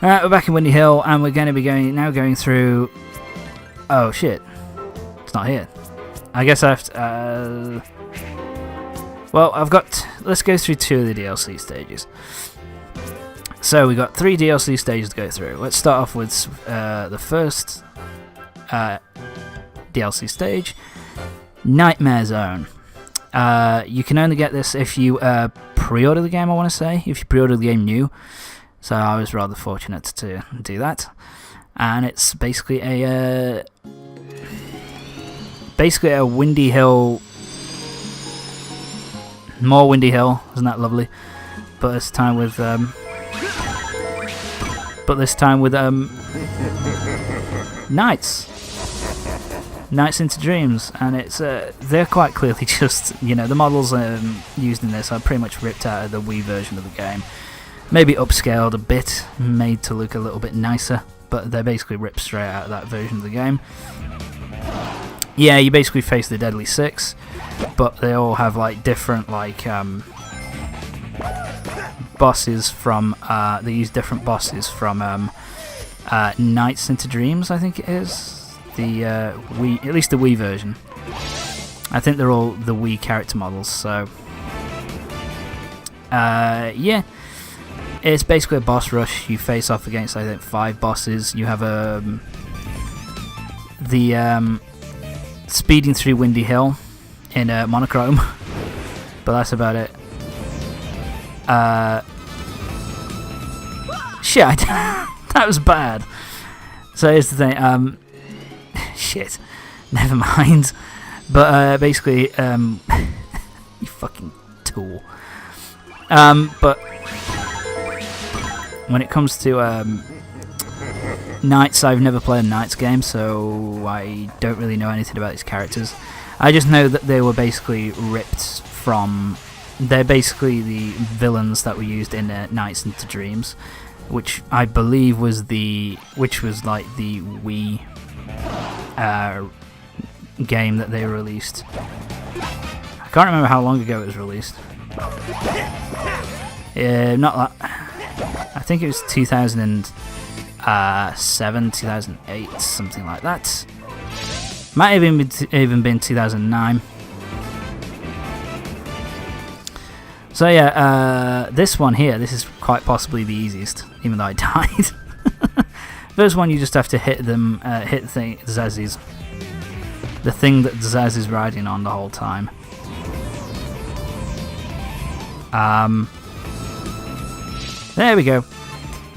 Alright, we're back in Windy Hill, and we're going to be going through... Oh, shit. It's not here. I guess I have to... Well, I've got... Let's go through 2 of the DLC stages. So, we've got 3 DLC stages to go through. Let's start off with the first DLC stage, Nightmare Zone. You can only get this if you pre-order the game, I want to say. If you pre-order the game new. So I was rather fortunate to do that, and it's basically a Windy Hill, more Windy Hill, isn't that lovely? But this time with Nights into Dreams, and it's they're quite clearly just, you know, the models used in this are pretty much ripped out of the Wii version of the game. Maybe upscaled a bit, made to look a little bit nicer, but they're basically ripped straight out of that version of the game. Yeah, you basically face the Deadly Six, but they all have like different bosses from. They use different bosses from Nights into Dreams, I think it is the Wii, at least the Wii version. I think they're all the Wii character models. So yeah. It's basically a boss rush. You face off against, I think, 5 bosses. You have the speeding through Windy Hill in monochrome, but that's about it. Shit, that was bad. So here's the thing. Shit, never mind. But basically, you fucking tool. But when it comes to Nights, I've never played a Nights game, so I don't really know anything about these characters. I just know that they were basically ripped from... They're basically the villains that were used in Nights into Dreams, which I believe was like the Wii game that they released. I can't remember how long ago it was released. Not that... I think it was 2007, 2008, something like that. Might have even been 2009. So yeah, this one here, this is quite possibly the easiest, even though I died. First one, you just have to hit them, hit Zazzy's, the thing that Zazz is riding on the whole time. There we go.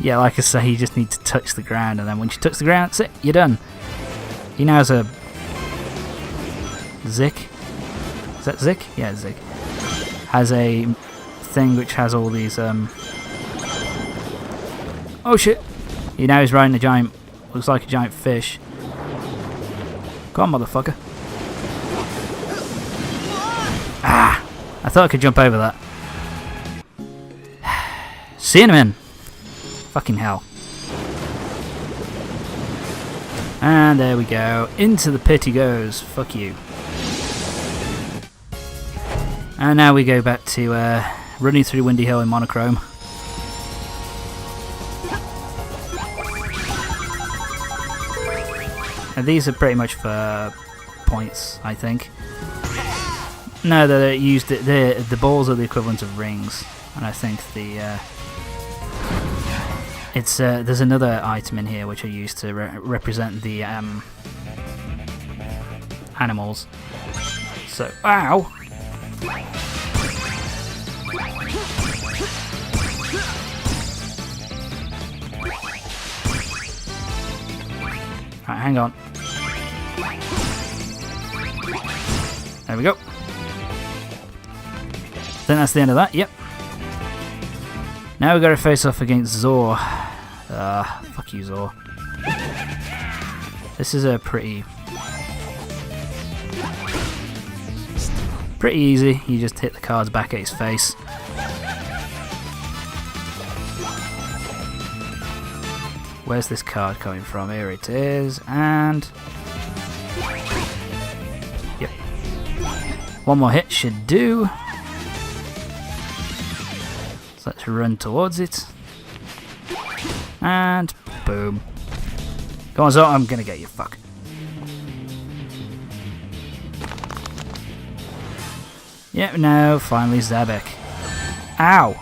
Yeah, like I say, you just need to touch the ground, and then once you touch the ground, that's it, you're done. He now has a Zik. Is that Zik? Yeah, Zik. Has a thing which has all these, Oh shit! He now is riding a giant, looks like a giant fish. Come on, motherfucker. Ah! I thought I could jump over that. Cinnamon! Fucking hell. And there we go. Into the pit he goes. Fuck you. And now we go back to running through Windy Hill in monochrome. And these are pretty much for points, I think. No, they're used. The balls are the equivalent of rings, and I think the there's another item in here which I used to represent the animals. So, ow! Right, hang on. There we go. I think that's the end of that, yep. Now we've got to face off against Zor. Fuck you, Zor. This is a pretty easy. You just hit the cards back at his face. Where's this card coming from? Here it is, and... Yep. One more hit should do. So let's run towards it. And boom. Go on, Zo, I'm gonna get you, fuck. Yep, no, finally Zabek. Ow!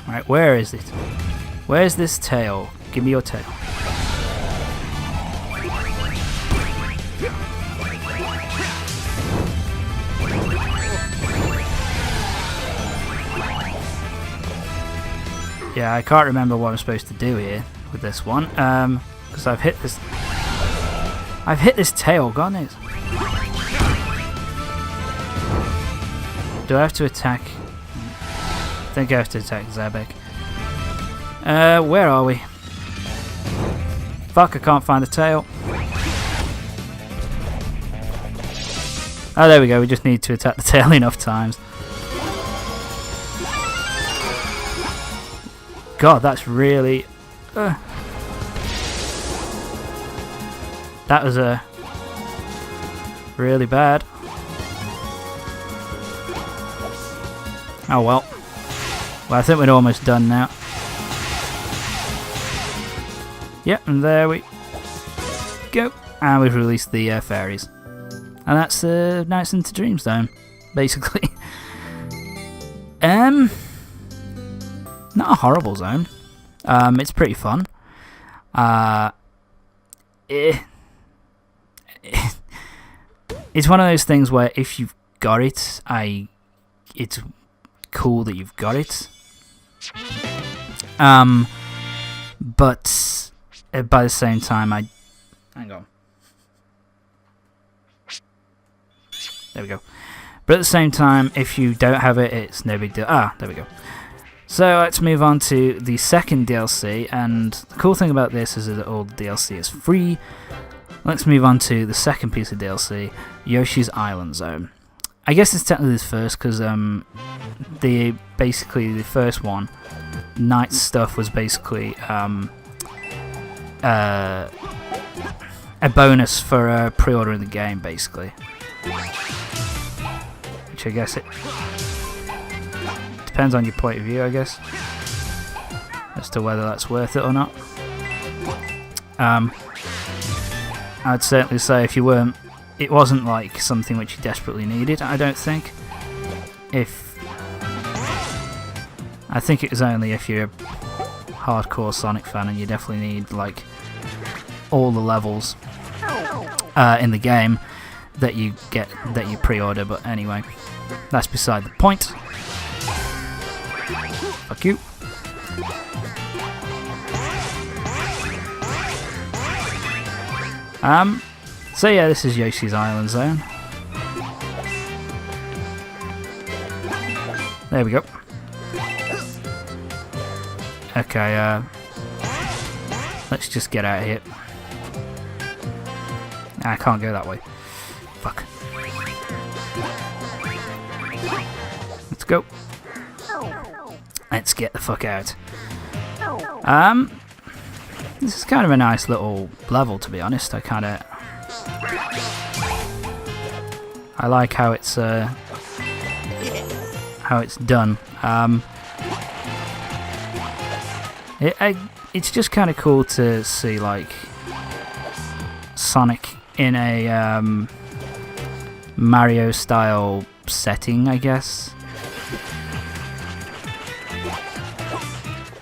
Right, where is it? Where's this tail? Give me your tail. Yeah, I can't remember what I'm supposed to do here with this one, because I've hit this tail, God knows. Do I have to attack? I think I have to attack Zabek. Where are we? Fuck, I can't find the tail. Oh, there we go, we just need to attack the tail enough times. God, that's really... that was really bad. Oh well. Well, I think we're almost done now. Yep, and there we go. And we've released the fairies. And that's Nights into Dream Zone, basically. Not a horrible zone. It's pretty fun. It's one of those things where if you've got it, it's cool that you've got it. But by the same time, hang on. There we go. But at the same time, if you don't have it, it's no big deal. Ah, there we go. So let's move on to the second DLC, and the cool thing about this is that all the DLC is free. Let's move on to the second piece of DLC, Yoshi's Island Zone. I guess it's technically the first because basically the first one, Knight's stuff was basically a bonus for pre-ordering the game, basically. Which I guess it depends on your point of view, I guess, as to whether that's worth it or not. I'd certainly say if you weren't, it wasn't like something which you desperately needed, I don't think. I think it was only if you're a hardcore Sonic fan and you definitely need like all the levels in the game that you pre-order, but anyway, that's beside the point. Fuck you. So yeah, this is Yoshi's Island Zone. There we go. Okay, let's just get out of here. I can't go that way. Fuck. Let's go. Let's get the fuck out. This is kind of a nice little level, to be honest. I like how it's done. It's just kind of cool to see like Sonic in a Mario style setting, I guess.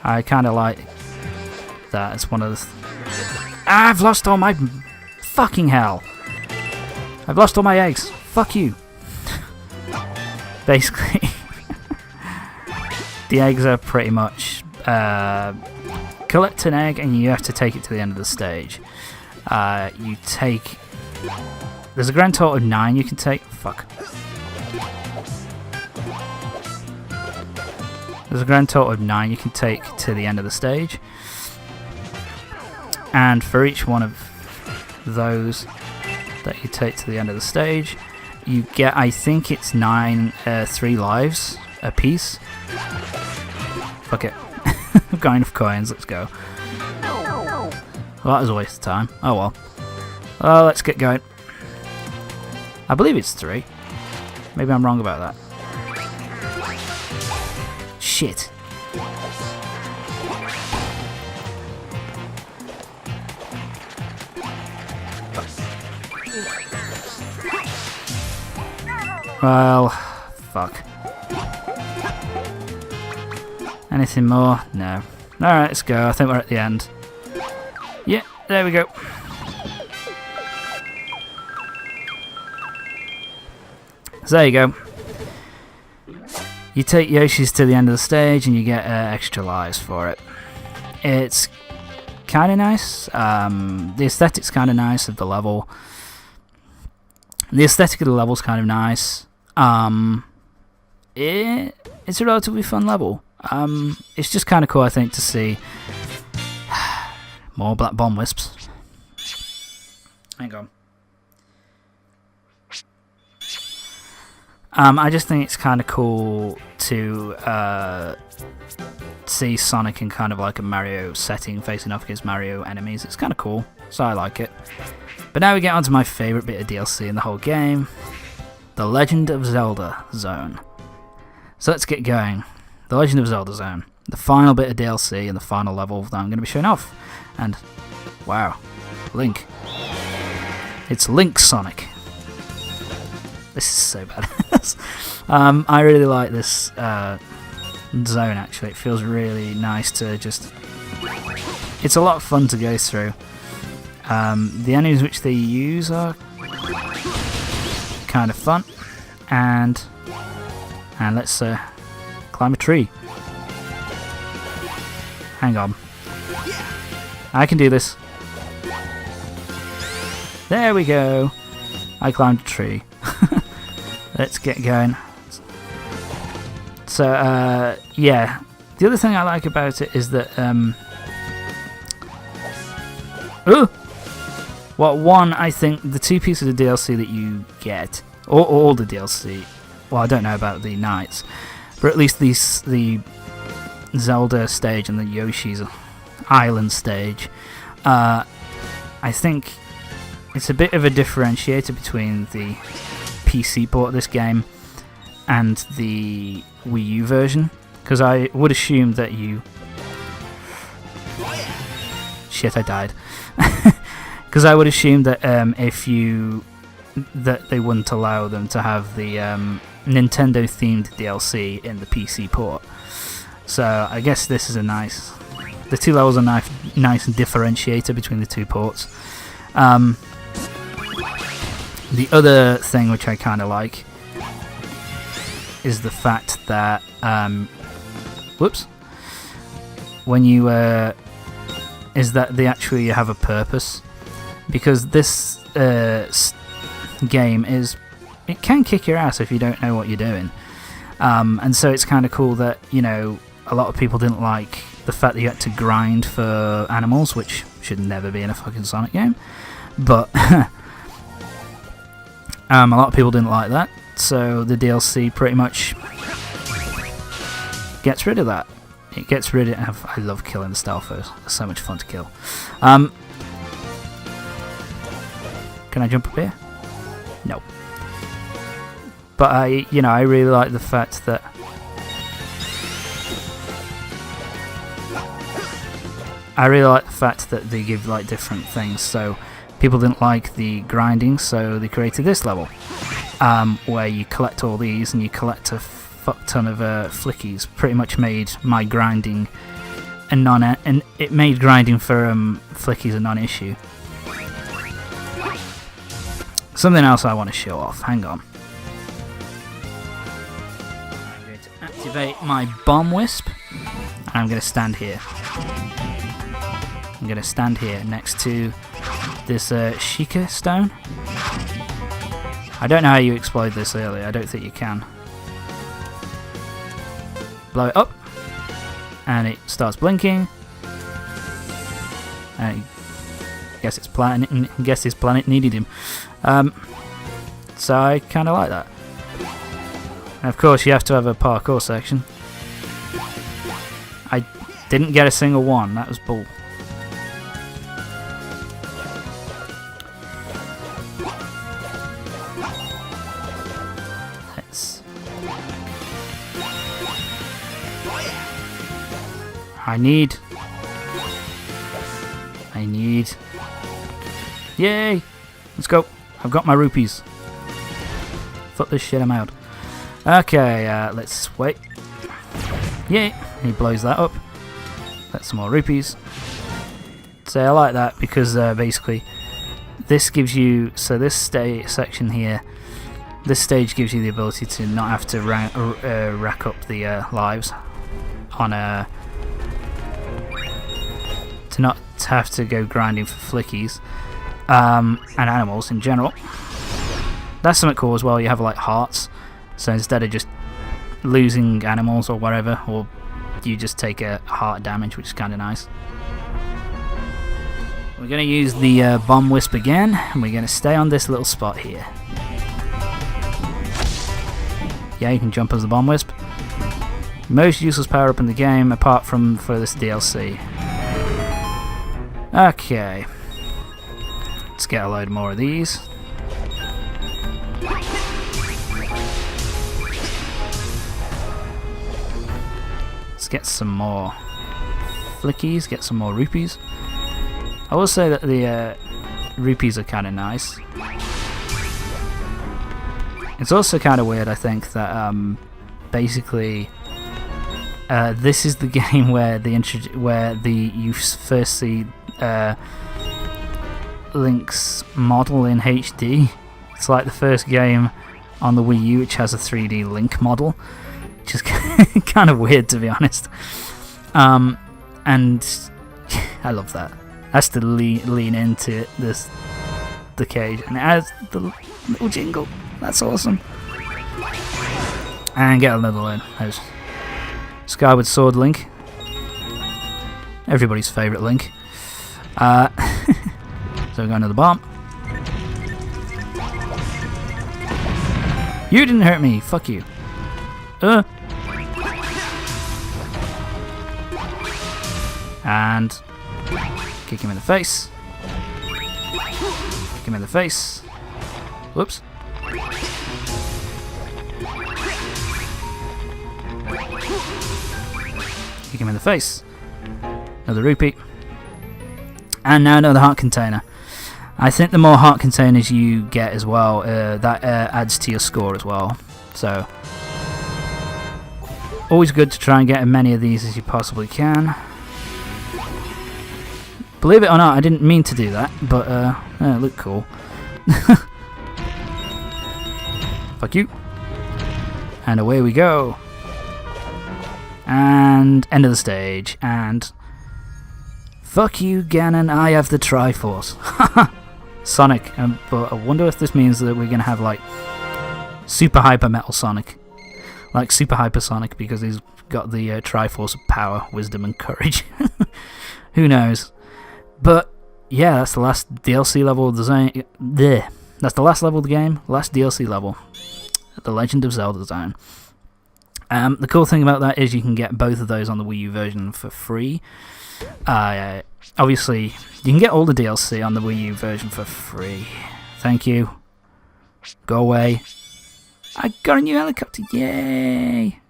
I kind of like that. It's one of the I've lost all my fucking hell. I've lost all my eggs. Fuck you. Basically, the eggs are pretty much collect an egg and you have to take it to the end of the stage. There's a grand total of 9 you can take. Fuck. There's a grand total of 9 you can take to the end of the stage. And for each one of those that you take to the end of the stage, you get, I think it's 3 lives a piece. Fuck it. I've got enough coins, let's go. Well, that was a waste of time. Oh well. Well, let's get going. I believe it's 3. Maybe I'm wrong about that. Shit. Well, fuck. Anything more? No. Alright, let's go. I think we're at the end. Yeah, there we go. So there you go. You take Yoshi's to the end of the stage and you get extra lives for it. It's kind of nice. The aesthetic's kind of nice of the level. The aesthetic of the level's kind of nice. It's a relatively fun level. It's just kind of cool, I think, to see more Black Bomb Wisps. Hang on. I just think it's kind of cool to see Sonic in kind of like a Mario setting, facing off against Mario enemies. It's kind of cool, so I like it. But now we get on to my favourite bit of DLC in the whole game, The Legend of Zelda Zone. So let's get going. The Legend of Zelda Zone, the final bit of DLC and the final level that I'm going to be showing off. And, wow, Link. It's Link Sonic. This is so badass. I really like this zone, actually. It feels really nice to just... It's a lot of fun to go through. The enemies which they use are kind of fun. And let's climb a tree. Hang on. I can do this. There we go. I climbed a tree. Let's get going. So, yeah. The other thing I like about it is that, I think the 2 pieces of DLC that you get, or all the DLC, well, I don't know about the Knights, but at least the Zelda stage and the Yoshi's Island stage, I think it's a bit of a differentiator between the PC port of this game and the Wii U version, because I would assume that you... Shit, I died. Because I would assume that that they wouldn't allow them to have the Nintendo-themed DLC in the PC port. So I guess this is a nice... The 2 levels are nice and differentiator between the 2 ports. The other thing which I kind of like is the fact that when you is that they actually have a purpose, because this game it can kick your ass if you don't know what you're doing, and so it's kind of cool that, you know, a lot of people didn't like the fact that you had to grind for animals, which should never be in a fucking Sonic game, but a lot of people didn't like that, so the DLC pretty much gets rid of that. It gets rid of... I love killing the Stalfos. They're so much fun to kill. Can I jump up here? No. But I really like the fact that... they give like different things. So people didn't like the grinding, so they created this level, where you collect all these and you collect a fuck ton of flickies. Pretty much made my grinding and it made grinding for flickies a non-issue. Something else I want to show off. Hang on. I'm going to activate my Bomb Wisp, and I'm going to stand here. I'm going to stand here next to this Sheikah stone. I don't know how you explode this early. I don't think you can. Blow it up, and it starts blinking. I guess his planet needed him. So I kind of like that. And of course, you have to have a parkour section. I didn't get a single one. That was bull. I need. Yay! Let's go. I've got my rupees. Fuck this shit, I'm out. Okay, let's wait. Yay! He blows that up. That's some more rupees. So I like that because basically this gives you, so this section here, this stage gives you the ability to not have to rack up the lives on a, to not have to go grinding for flickies and animals in general. That's something cool as well. You have like hearts, so instead of just losing animals or whatever, or you just take a heart damage, which is kind of nice. We're going to use the Bomb Wisp again, and we're going to stay on this little spot here. Yeah, you can jump as the Bomb Wisp. Most useless power up in the game, apart from for this DLC. Okay, let's get a load more of these. Let's get some more flickies, get some more rupees. I will say that the rupees are kind of nice. It's also kind of weird, I think, that basically this is the game where you first see Link's model in HD. It's like the first game on the Wii U which has a 3D Link model, which is kind of weird, to be honest. And I love that. Has to lean into the cage, and it has the little jingle. That's awesome. And get another one. There's Skyward Sword Link, everybody's favourite Link. So we're going to the bomb. You didn't hurt me. Fuck you. And kick him in the face. Kick him in the face. Whoops. Kick him in the face. Another rupee. And now another heart container. I think the more heart containers you get as well, that adds to your score as well. So, always good to try and get as many of these as you possibly can. Believe it or not, I didn't mean to do that, but it looked cool. Fuck you. And away we go. And end of the stage. And fuck you, Ganon, I have the Triforce. Sonic. But I wonder if this means that we're going to have like Super Hyper Metal Sonic. Like Super Hyper Sonic, because he's got the Triforce of power, wisdom and courage. Who knows? But yeah, that's the last DLC level of the zone. That's the last level of the game. Last DLC level. The Legend of Zelda Zone. The cool thing about that is you can get both of those on the Wii U version for free. Obviously, you can get all the DLC on the Wii U version for free. Thank you. Go away. I got a new helicopter. Yay!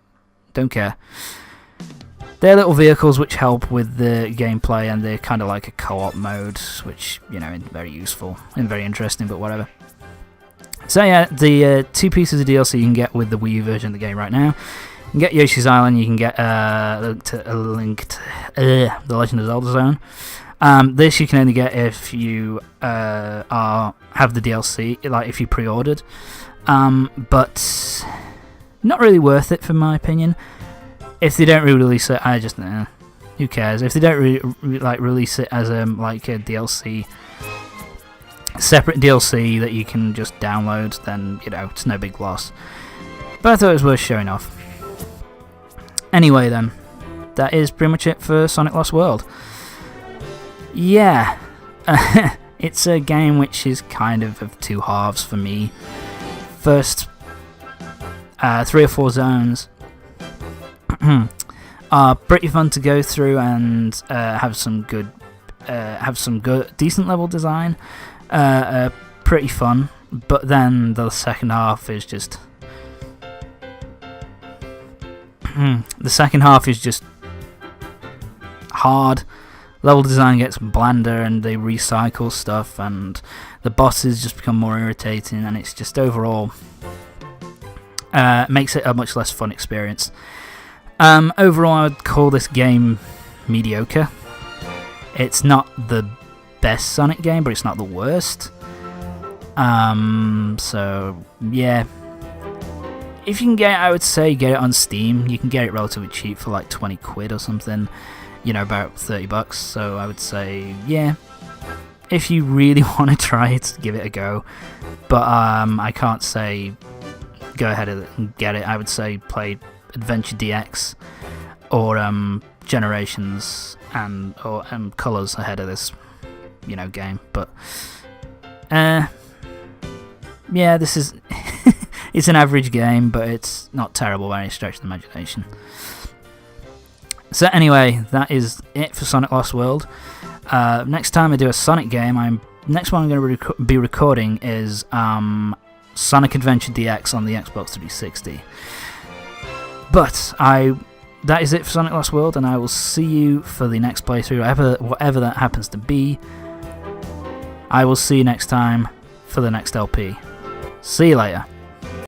Don't care. They're little vehicles which help with the gameplay, and they're kind of like a co-op mode, which, you know, is very useful and very interesting, but whatever. So yeah, the two pieces of DLC you can get with the Wii U version of the game right now. You can get Yoshi's Island, you can get The Legend of Zelda Zone. This you can only get if you have the DLC, like if you pre-ordered. But not really worth it, for my opinion. If they don't re-release it, I just who cares? If they don't release it as like a DLC, separate DLC that you can just download, then you know it's no big loss. But I thought it was worth showing off. Anyway, then, that is pretty much it for Sonic Lost World. Yeah, it's a game which is kind of two halves for me. First 3 or 4 zones are pretty fun to go through and have some good, decent level design. Pretty fun, but then the second half is just hard. Level design gets blander and they recycle stuff, and the bosses just become more irritating, and it's just overall makes it a much less fun experience. Overall, I would call this game mediocre. It's not the best Sonic game, but it's not the worst. So yeah, if you can get it, I would say get it on Steam. You can get it relatively cheap for like 20 quid or something, you know, about $30. So I would say, yeah, if you really want to try it, give it a go. But I can't say go ahead and get it. I would say play Adventure DX or Generations and Colors ahead of this, you know, game. But yeah, this is it's an average game, but it's not terrible by any stretch of the imagination. So anyway, that is it for Sonic Lost World. Next time I do a Sonic game, next one I'm going to be recording is Sonic Adventure DX on the Xbox 360. But that is it for Sonic Lost World, and I will see you for the next playthrough, whatever that happens to be. I will see you next time for the next LP. See you later.